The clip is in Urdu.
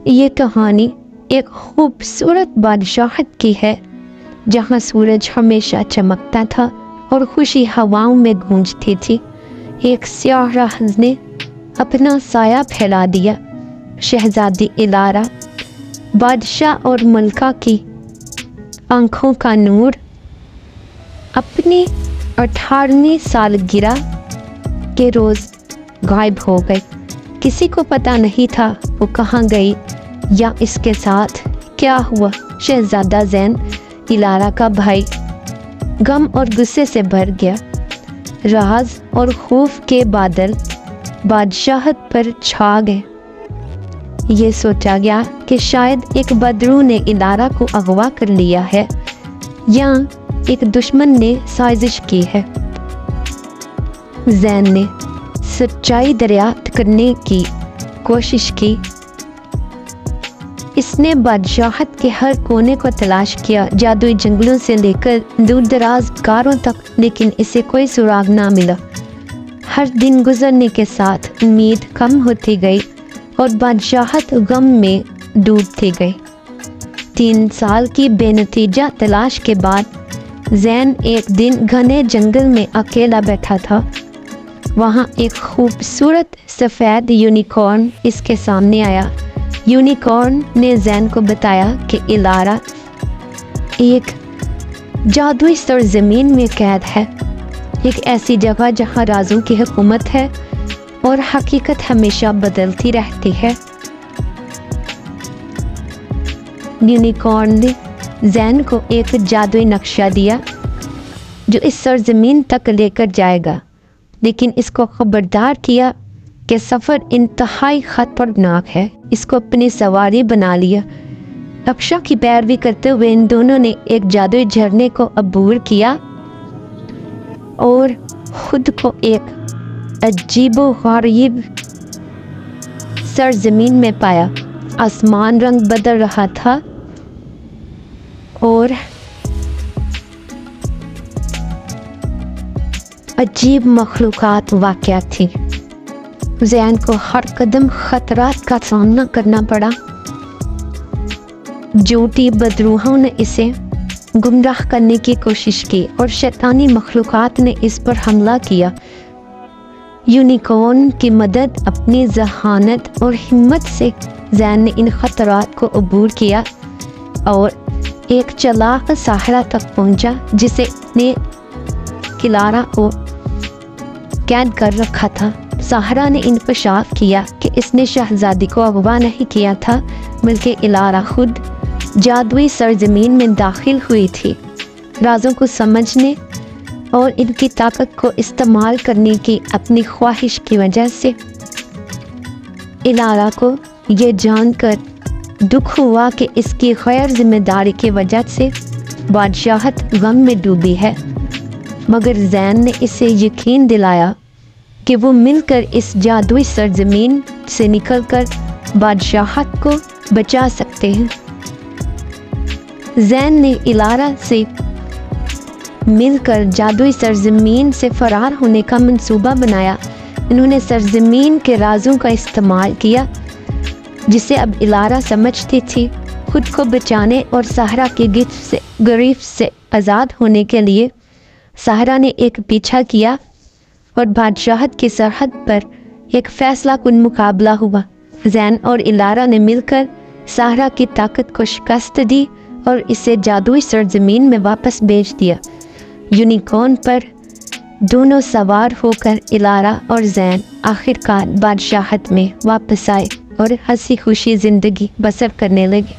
یہ کہانی ایک خوبصورت بادشاہت کی ہے جہاں سورج ہمیشہ چمکتا تھا اور خوشی ہواؤں میں گونجتی تھی۔ ایک سیاہ راہز نے اپنا سایہ پھیلا دیا۔ شہزادی الارا، بادشاہ اور ملکہ کی آنکھوں کا نور، اپنی 18ویں سالگرہ کے روز غائب ہو گئی۔ کسی کو پتہ نہیں تھا وہ کہاں گئی یا اس کے ساتھ کیا ہوا۔ شہزادہ زین، الارا کا بھائی، غم اور غصے سے بھر گیا۔ راز اور خوف کے بادل بادشاہت پر چھا گئے۔ یہ سوچا گیا کہ شاید ایک بدرو نے الارا کو اغوا کر لیا ہے یا ایک دشمن نے سازش کی ہے۔ زین نے سچائی دریافت کرنے کی کوشش کی۔ اس نے بادشاہت کے ہر کونے کو تلاش کیا، جادوئی جنگلوں سے لے کر دور دراز غاروں تک، لیکن اسے کوئی سراغ نہ ملا۔ ہر دن گزرنے کے ساتھ امید کم ہوتی گئی اور بادشاہت غم میں ڈوبتی گئی۔ 3 سال کی بے نتیجہ تلاش کے بعد زین ایک دن گھنے جنگل میں اکیلا بیٹھا تھا۔ وہاں ایک خوبصورت سفید یونیکارن اس کے سامنے آیا۔ یونیکارن نے زین کو بتایا کہ الارا ایک جادوئی سرزمین میں قید ہے، ایک ایسی جگہ جہاں رازوں کی حکومت ہے اور حقیقت ہمیشہ بدلتی رہتی ہے۔ یونیکارن نے زین کو ایک جادوئی نقشہ دیا جو اس سرزمین تک لے کر جائے گا، لیکن اس کو خبردار کیا کہ سفر انتہائی خطرناک ہے۔ اس کو اپنی سواری بنا لیا۔ نقشہ کی پیروی کرتے ہوئے ان دونوں نے ایک جادوئی جھرنے کو عبور کیا اور خود کو ایک عجیب و غریب سرزمین میں پایا۔ آسمان رنگ بدل رہا تھا اور عجیب مخلوقات واقع تھی۔ زین کو ہر قدم خطرات کا سامنا کرنا پڑا۔ جھوٹی بدروہوں نے اسے گمراہ کرنے کی کوشش کی اور شیطانی مخلوقات نے اس پر حملہ کیا۔ یونیکارن کی مدد، اپنی ذہانت اور ہمت سے زین نے ان خطرات کو عبور کیا اور ایک چلاک ساحرہ تک پہنچا جسے نے الارا کو قید کر رکھا تھا۔ ساحرہ نے انکشاف کیا کہ اس نے شہزادی کو اغوا نہیں کیا تھا بلکہ الارا خود جادوئی سرزمین میں داخل ہوئی تھی۔ رازوں کو سمجھنے اور ان کی طاقت کو استعمال کرنے کی اپنی خواہش کی وجہ سے الارا کو یہ جان کر دکھ ہوا کہ اس کی غیر ذمہ داری کی وجہ سے بادشاہت غم میں ڈوبی ہے، مگر زین نے اسے یقین دلایا کہ وہ مل کر اس جادوئی سرزمین سے نکل کر بادشاہت کو بچا سکتے ہیں۔ زین نے الارا سے مل کر جادوئی سرزمین سے فرار ہونے کا منصوبہ بنایا۔ انہوں نے سرزمین کے رازوں کا استعمال کیا جسے اب الارا سمجھتی تھی۔ خود کو بچانے اور ساحرہ کی گرفت سے آزاد ہونے کے لیے ساحرہ نے ایک پیچھا کیا اور بادشاہت کی سرحد پر ایک فیصلہ کن مقابلہ ہوا۔ زین اور الارا نے مل کر ساحرہ کی طاقت کو شکست دی اور اسے جادوئی سرزمین میں واپس بھیج دیا۔ یونیکارن پر دونوں سوار ہو کر الارا اور زین آخرکار بادشاہت میں واپس آئے اور ہنسی خوشی زندگی بسر کرنے لگے۔